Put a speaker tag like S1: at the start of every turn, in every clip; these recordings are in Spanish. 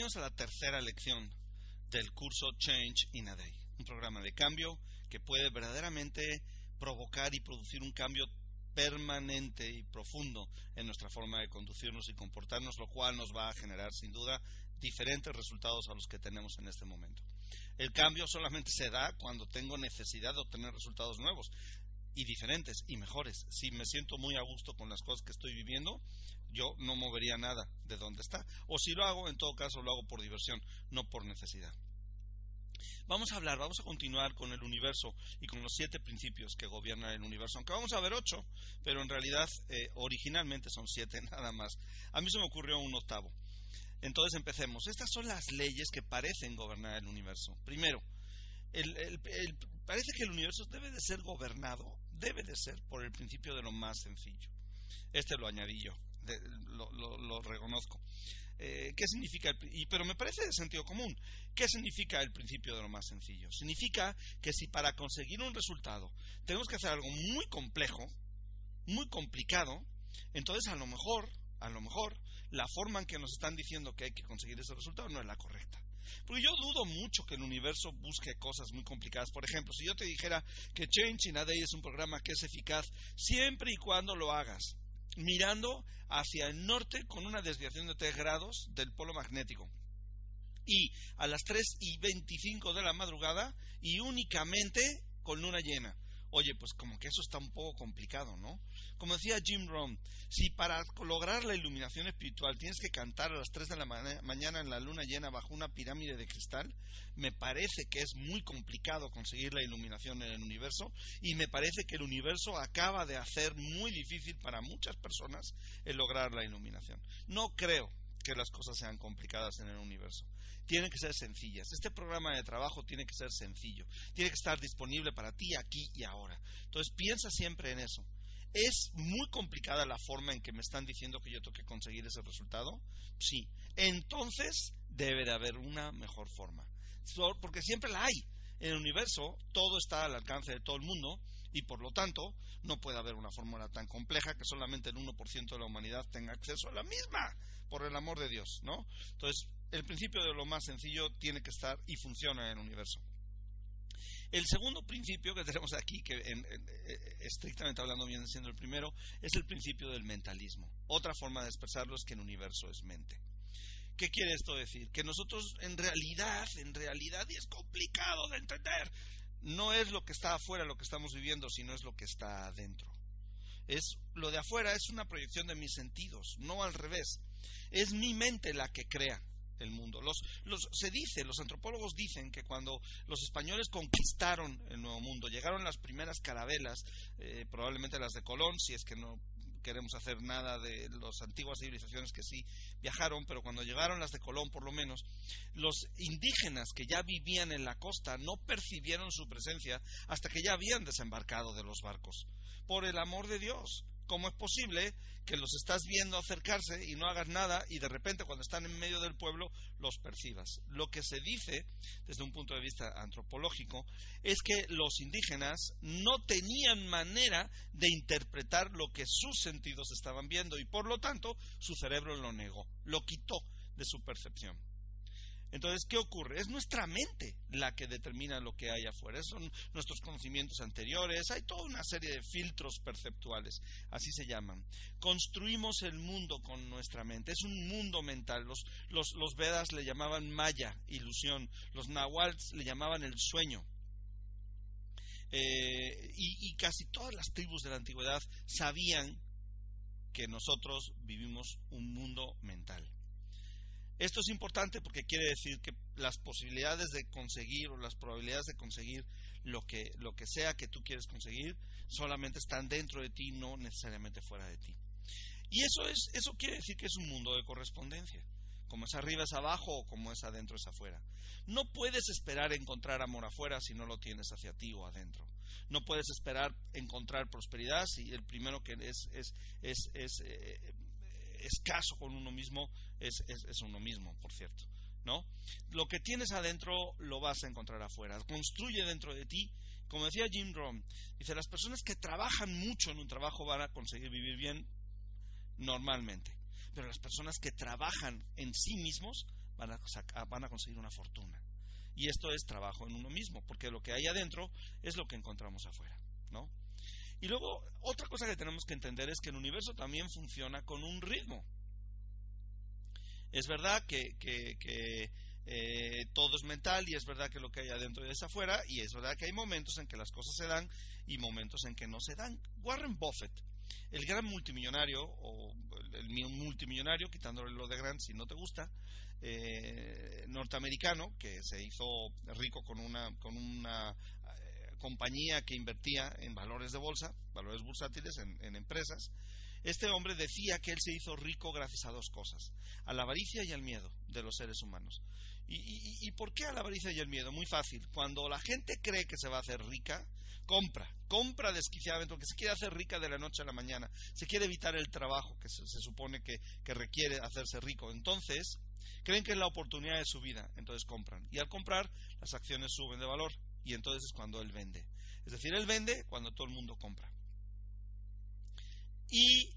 S1: Bienvenidos a la tercera lección del curso Change in a Day, un programa de cambio que puede verdaderamente provocar y producir un cambio permanente y profundo en nuestra forma de conducirnos y comportarnos, lo cual nos va a generar sin duda diferentes resultados a los que tenemos en este momento. El cambio solamente se da cuando tengo necesidad de obtener resultados nuevos y diferentes y mejores. Si me siento muy a gusto con las cosas que estoy viviendo, yo no movería nada de donde está. O si lo hago, en todo caso lo hago por diversión, no por necesidad. Vamos a continuar con el universo y con los 7 principios que gobiernan el universo, aunque vamos a ver 8, pero en realidad originalmente son 7 nada más. A mí se me ocurrió un 8. Entonces empecemos. Estas son las leyes que parecen gobernar el universo. Primero, parece que el universo debe de ser gobernado, debe de ser por el principio de lo más sencillo. Este lo añadí yo, lo reconozco. ¿Qué significa? Pero me parece de sentido común. ¿Qué significa el principio de lo más sencillo? Significa que si para conseguir un resultado tenemos que hacer algo muy complejo, muy complicado, entonces a lo mejor la forma en que nos están diciendo que hay que conseguir ese resultado no es la correcta. Porque yo dudo mucho que el universo busque cosas muy complicadas. Por ejemplo, si yo te dijera que Change in a Day es un programa que es eficaz siempre y cuando lo hagas mirando hacia el norte con una desviación de 3 grados del polo magnético y a las 3:25 de la madrugada y únicamente con luna llena. Oye, pues como que eso está un poco complicado, ¿no? Como decía Jim Rohn, si para lograr la iluminación espiritual tienes que cantar a las 3 de la mañana en la luna llena bajo una pirámide de cristal, me parece que es muy complicado conseguir la iluminación en el universo y me parece que el universo acaba de hacer muy difícil para muchas personas el lograr la iluminación. No creo que las cosas sean complicadas en el universo. Tienen que ser sencillas. Este programa de trabajo tiene que ser sencillo. Tiene que estar disponible para ti aquí y ahora. Entonces piensa siempre en eso. ¿Es muy complicada la forma en que me están diciendo que yo tengo que conseguir ese resultado? Sí. Entonces debe de haber una mejor forma. Porque siempre la hay. En el universo todo está al alcance de todo el mundo y por lo tanto no puede haber una fórmula tan compleja que solamente el 1% de la humanidad tenga acceso a la misma, por el amor de Dios, ¿no? Entonces, el principio de lo más sencillo tiene que estar y funciona en el universo. El segundo principio que tenemos aquí, que estrictamente hablando viene siendo el primero, es el principio del mentalismo. Otra forma de expresarlo es que el universo es mente. ¿Qué quiere esto decir? Que nosotros en realidad, y es complicado de entender, no es lo que está afuera lo que estamos viviendo, sino es lo que está adentro. Lo de afuera es una proyección de mis sentidos, no al revés. Es mi mente la que crea el mundo. Los antropólogos dicen que cuando los españoles conquistaron el Nuevo Mundo, llegaron las primeras carabelas, probablemente las de Colón, si es que no queremos hacer nada de las antiguas civilizaciones que sí viajaron, pero cuando llegaron las de Colón, por lo menos, los indígenas que ya vivían en la costa no percibieron su presencia hasta que ya habían desembarcado de los barcos. Por el amor de Dios, ¿cómo es posible que los estás viendo acercarse y no hagas nada y de repente cuando están en medio del pueblo los percibas? Lo que se dice desde un punto de vista antropológico es que los indígenas no tenían manera de interpretar lo que sus sentidos estaban viendo y por lo tanto su cerebro lo negó, lo quitó de su percepción. Entonces, ¿qué ocurre? Es nuestra mente la que determina lo que hay afuera. Son nuestros conocimientos anteriores. Hay toda una serie de filtros perceptuales, así se llaman. Construimos el mundo con nuestra mente. Es un mundo mental. Los Vedas le llamaban Maya, ilusión. Los Nahuals le llamaban el sueño. Y casi todas las tribus de la antigüedad sabían que nosotros vivimos un mundo mental. Esto es importante porque quiere decir que las posibilidades de conseguir o las probabilidades de conseguir lo que sea que tú quieres conseguir solamente están dentro de ti, no necesariamente fuera de ti. Y eso quiere decir que es un mundo de correspondencia. Como es arriba es abajo o como es adentro es afuera. No puedes esperar encontrar amor afuera si no lo tienes hacia ti o adentro. No puedes esperar encontrar prosperidad si el primero que es escaso con uno mismo es uno mismo, por cierto, ¿no? Lo que tienes adentro lo vas a encontrar afuera. Construye dentro de ti. Como decía Jim Rohn, dice, las personas que trabajan mucho en un trabajo van a conseguir vivir bien normalmente, pero las personas que trabajan en sí mismos van a conseguir una fortuna. Y esto es trabajo en uno mismo, porque lo que hay adentro es lo que encontramos afuera, ¿no? Y luego, otra cosa que tenemos que entender es que el universo también funciona con un ritmo. Es verdad que todo es mental, y es verdad que lo que hay adentro es afuera, y es verdad que hay momentos en que las cosas se dan y momentos en que no se dan. Warren Buffett, el gran multimillonario, o el multimillonario, quitándole lo de gran si no te gusta, norteamericano, que se hizo rico con una compañía que invertía en valores de bolsa, valores bursátiles, en empresas. Este hombre decía que él se hizo rico gracias a dos cosas: a la avaricia y al miedo de los seres humanos. ¿Y por qué a la avaricia y al miedo? Muy fácil. Cuando la gente cree que se va a hacer rica, compra desquiciadamente, porque se quiere hacer rica de la noche a la mañana, se quiere evitar el trabajo que se supone que requiere hacerse rico. Entonces creen que es la oportunidad de su vida, entonces compran, y al comprar las acciones suben de valor, y entonces es cuando él vende. Es decir, él vende cuando todo el mundo compra. ¿Y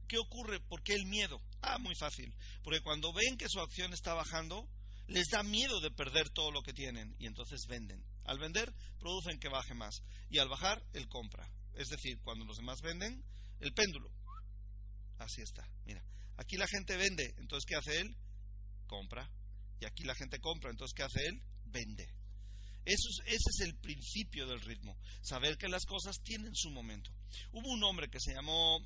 S1: qué ocurre? ¿Por qué el miedo? Muy fácil, porque cuando ven que su acción está bajando, les da miedo de perder todo lo que tienen, y entonces venden. Al vender, producen que baje más, y al bajar, él compra. Es decir, cuando los demás venden, el péndulo. Así está, mira. Aquí la gente vende, entonces ¿qué hace él? Compra. Y aquí la gente compra, entonces ¿qué hace él? Vende. Ese es el principio del ritmo, saber que las cosas tienen su momento. Hubo un hombre que se llamó...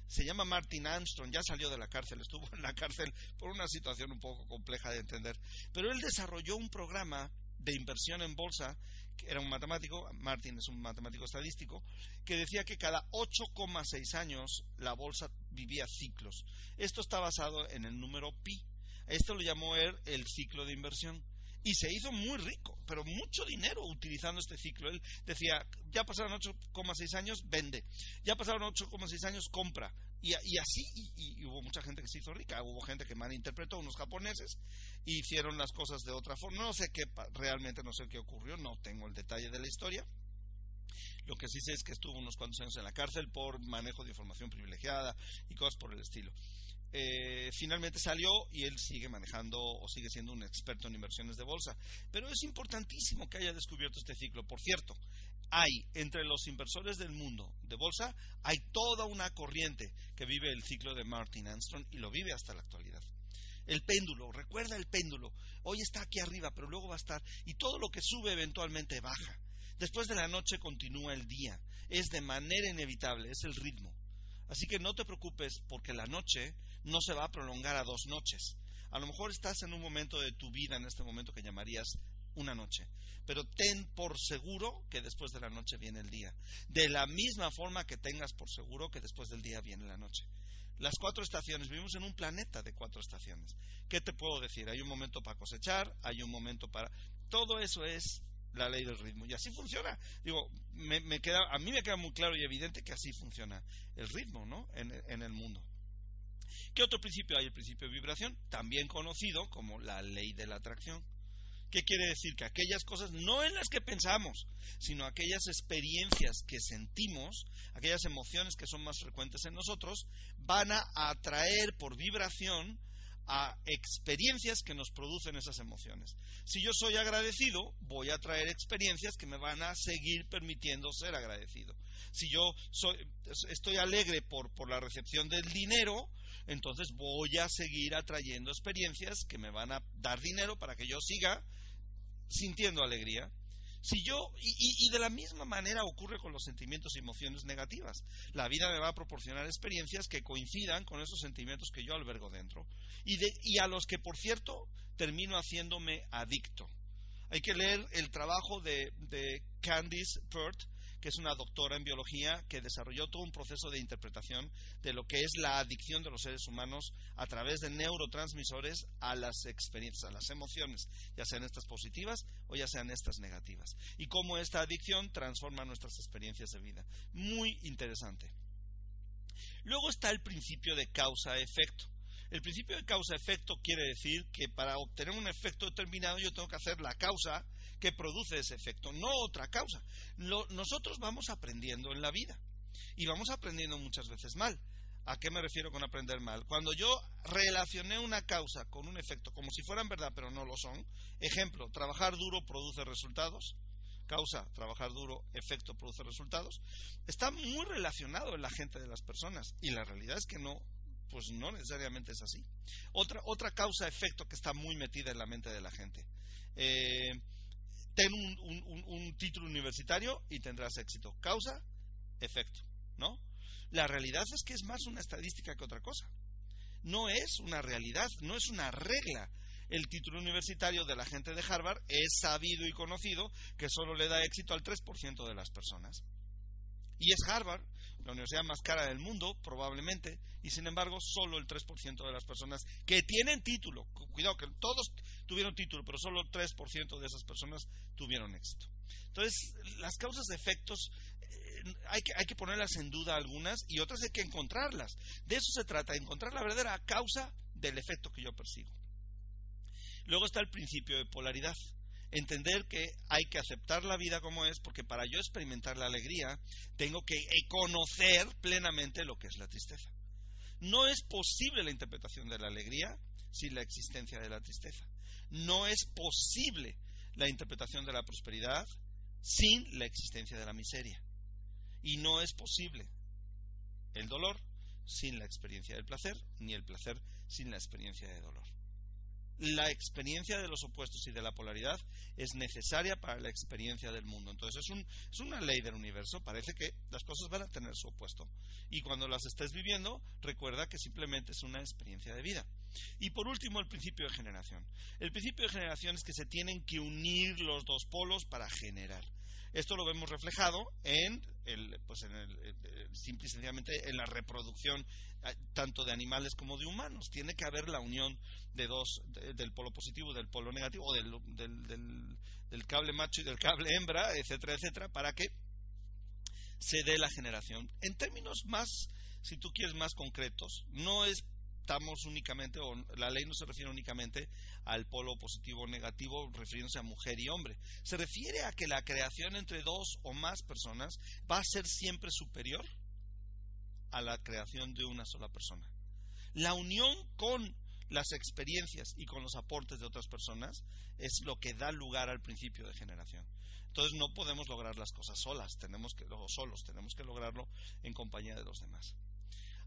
S1: se llama Martin Armstrong, ya salió de la cárcel, estuvo en la cárcel por una situación un poco compleja de entender, pero él desarrolló un programa de inversión en bolsa, que era un matemático. Martin es un matemático estadístico, que decía que cada 8,6 años la bolsa vivía ciclos. Esto está basado en el número pi. Esto lo llamó él el ciclo de inversión. Y se hizo muy rico, pero mucho dinero utilizando este ciclo. Él decía, ya pasaron 8,6 años, vende. Ya pasaron 8,6 años, compra. Y así, y hubo mucha gente que se hizo rica. Hubo gente que malinterpretó, unos japoneses, y hicieron las cosas de otra forma. No sé qué, realmente no sé qué ocurrió, no tengo el detalle de la historia. Lo que sí sé es que estuvo unos cuantos años en la cárcel por manejo de información privilegiada y cosas por el estilo. Finalmente salió, y él sigue manejando, o sigue siendo un experto en inversiones de bolsa. Pero es importantísimo que haya descubierto este ciclo. Por cierto, entre los inversores del mundo de bolsa, hay toda una corriente que vive el ciclo de Martin Armstrong, y lo vive hasta la actualidad. El péndulo, recuerda el péndulo. Hoy está aquí arriba, pero luego va a estar, y todo lo que sube eventualmente baja. Después de la noche continúa el día. Es de manera inevitable, es el ritmo. Así que no te preocupes, porque la noche no se va a prolongar a 2 noches. A lo mejor estás en un momento de tu vida en este momento que llamarías una noche, pero ten por seguro que después de la noche viene el día. De la misma forma que tengas por seguro que después del día viene la noche. Las 4 estaciones, vivimos en un planeta de 4 estaciones. ¿Qué te puedo decir? Hay un momento para cosechar, hay un momento para... Todo eso es la ley del ritmo, y así funciona. Digo, a mí me queda muy claro y evidente que así funciona el ritmo, ¿no? En el mundo. ¿Qué otro principio hay? El principio de vibración, también conocido como la ley de la atracción. ¿Qué quiere decir? Que aquellas cosas, no en las que pensamos, sino aquellas experiencias que sentimos, aquellas emociones que son más frecuentes en nosotros, van a atraer por vibración a experiencias que nos producen esas emociones. Si yo soy agradecido, voy a traer experiencias que me van a seguir permitiendo ser agradecido. Si yo estoy alegre por la recepción del dinero, entonces voy a seguir atrayendo experiencias que me van a dar dinero para que yo siga sintiendo alegría. Y de la misma manera ocurre con los sentimientos y emociones negativas. La vida me va a proporcionar experiencias que coincidan con esos sentimientos que yo albergo dentro, y a los que, por cierto, termino haciéndome adicto. Hay que leer el trabajo de Candice Pert, que es una doctora en biología que desarrolló todo un proceso de interpretación de lo que es la adicción de los seres humanos a través de neurotransmisores a las experiencias, a las emociones, ya sean estas positivas o ya sean estas negativas, y cómo esta adicción transforma nuestras experiencias de vida. Muy interesante. Luego está el principio de causa-efecto. El principio de causa-efecto quiere decir que para obtener un efecto determinado yo tengo que hacer la causa que produce ese efecto, no otra causa. Nosotros vamos aprendiendo en la vida, y vamos aprendiendo muchas veces mal. ¿A qué me refiero con aprender mal? Cuando yo relacioné una causa con un efecto, como si fueran verdad, pero no lo son. Ejemplo, trabajar duro produce resultados. Causa, trabajar duro, efecto, produce resultados. Está muy relacionado en la gente de las personas. Y la realidad es que no, pues no necesariamente es así. Otra causa-efecto que está muy metida en la mente de la gente. Ten un título universitario y tendrás éxito. Causa, efecto, ¿no? La realidad es que es más una estadística que otra cosa. No es una realidad, no es una regla. El título universitario de la gente de Harvard es sabido y conocido que solo le da éxito al 3% de las personas. Y es Harvard, la universidad más cara del mundo, probablemente, y sin embargo solo el 3% de las personas que tienen título, cuidado que todos tuvieron título, pero solo el 3% de esas personas tuvieron éxito. Entonces, las causas de efectos hay que ponerlas en duda algunas y otras hay que encontrarlas. De eso se trata, encontrar la verdadera causa del efecto que yo persigo. Luego está el principio de polaridad. Entender que hay que aceptar la vida como es, porque para yo experimentar la alegría tengo que conocer plenamente lo que es la tristeza. No es posible la interpretación de la alegría sin la existencia de la tristeza. No es posible la interpretación de la prosperidad sin la existencia de la miseria. Y no es posible el dolor sin la experiencia del placer, ni el placer sin la experiencia de dolor. La experiencia de los opuestos y de la polaridad es necesaria para la experiencia del mundo. Entonces es una ley del universo. Parece que las cosas van a tener su opuesto. Y cuando las estés viviendo, recuerda que simplemente es una experiencia de vida. Y por último, el principio de generación. El principio de generación es que se tienen que unir los dos polos para generar. Esto lo vemos reflejado simple y sencillamente en la reproducción tanto de animales como de humanos. Tiene que haber la unión de del polo positivo y del polo negativo, o del cable macho y del cable hembra, etcétera, etcétera, para que se dé la generación. En términos más, si tú quieres, más concretos, no estamos únicamente, o la ley no se refiere únicamente al polo positivo o negativo refiriéndose a mujer y hombre. Se refiere a que la creación entre dos o más personas va a ser siempre superior a la creación de una sola persona. La unión con las experiencias y con los aportes de otras personas es lo que da lugar al principio de generación. Entonces no podemos lograr las cosas solos, tenemos que lograrlo en compañía de los demás.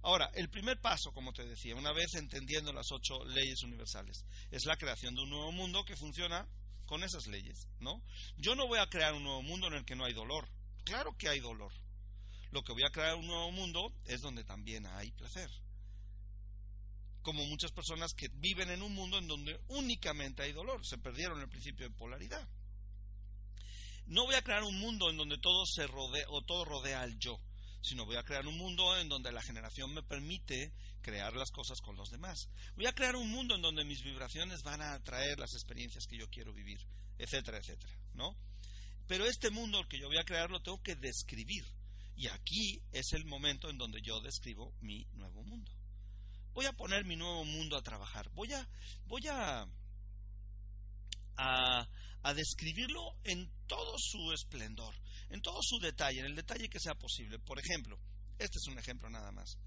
S1: Ahora, el primer paso, como te decía, una vez entendiendo las 8 leyes universales, es la creación de un nuevo mundo que funciona con esas leyes, ¿no? Yo no voy a crear un nuevo mundo en el que no hay dolor. Claro que hay dolor. Lo que voy a crear un nuevo mundo es donde también hay placer. Como muchas personas que viven en un mundo en donde únicamente hay dolor, se perdieron el principio de polaridad. No voy a crear un mundo en donde todo rodea al yo, sino voy a crear un mundo en donde la generación me permite crear las cosas con los demás. Voy a crear un mundo en donde mis vibraciones van a atraer las experiencias que yo quiero vivir, etcétera, etcétera, ¿no? Pero este mundo que yo voy a crear lo tengo que describir. Y aquí es el momento en donde yo describo mi nuevo mundo. Voy a poner mi nuevo mundo a trabajar. Voy a describirlo en todo su esplendor, en todo su detalle, en el detalle que sea posible. Por ejemplo, este es un ejemplo nada más.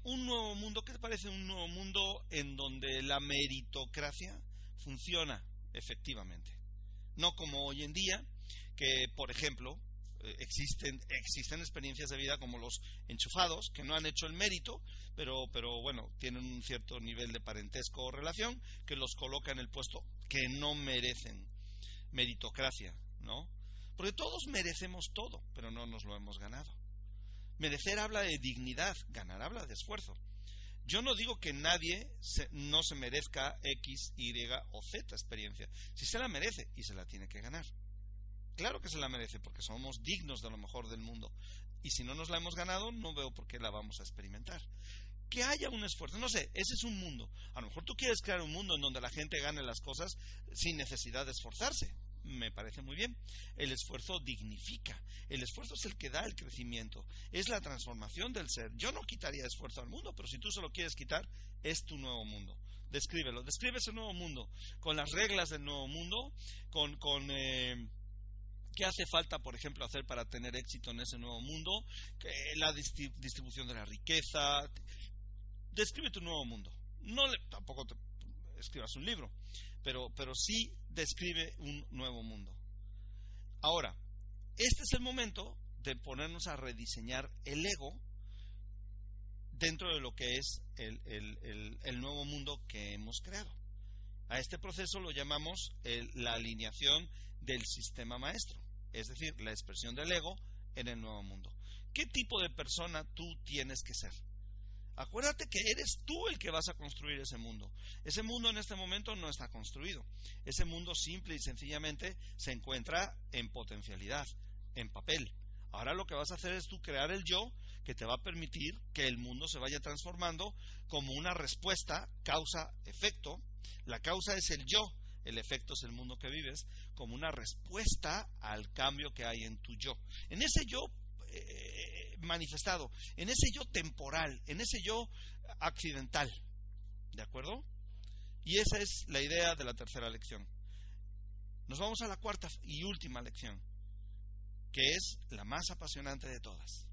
S1: Un nuevo mundo, ¿qué te parece un nuevo mundo en donde la meritocracia funciona efectivamente? No como hoy en día, que por ejemplo existen experiencias de vida como los enchufados, que no han hecho el mérito, pero bueno, tienen un cierto nivel de parentesco o relación que los coloca en el puesto que no merecen. Meritocracia, ¿no? Porque todos merecemos todo, pero no nos lo hemos ganado. Merecer habla de dignidad, ganar habla de esfuerzo. Yo no digo que nadie no se merezca X, Y o Z experiencia. Si se la merece y se la tiene que ganar. Claro que se la merece porque somos dignos de lo mejor del mundo. Y si no nos la hemos ganado, no veo por qué la vamos a experimentar. Que haya un esfuerzo, no sé, ese es un mundo. A lo mejor tú quieres crear un mundo en donde la gente gane las cosas sin necesidad de esforzarse. Me parece muy bien. El esfuerzo dignifica. El esfuerzo es el que da el crecimiento. Es la transformación del ser. Yo no quitaría esfuerzo al mundo, pero si tú se lo quieres quitar, es tu nuevo mundo. Descríbelo. Describe ese nuevo mundo con las reglas del nuevo mundo, con ¿Qué hace falta, por ejemplo, hacer para tener éxito en ese nuevo mundo? La distribución de la riqueza. Describe tu nuevo mundo. Tampoco te escribas un libro, pero sí describe un nuevo mundo. Ahora, este es el momento de ponernos a rediseñar el ego dentro de lo que es el nuevo mundo que hemos creado. A este proceso lo llamamos la alineación del sistema maestro, es decir, la expresión del ego en el nuevo mundo. ¿Qué tipo de persona tú tienes que ser? Acuérdate que eres tú el que vas a construir ese mundo. Ese mundo en este momento no está construido. Ese mundo simple y sencillamente se encuentra en potencialidad, en papel. Ahora lo que vas a hacer es tú crear el yo que te va a permitir que el mundo se vaya transformando como una respuesta, causa-efecto. La causa es el yo, el efecto es el mundo que vives, como una respuesta al cambio que hay en tu yo. En ese yo manifestado, en ese yo temporal, en ese yo accidental. ¿De acuerdo? Y esa es la idea de la tercera lección. Nos vamos a la cuarta y última lección, que es la más apasionante de todas.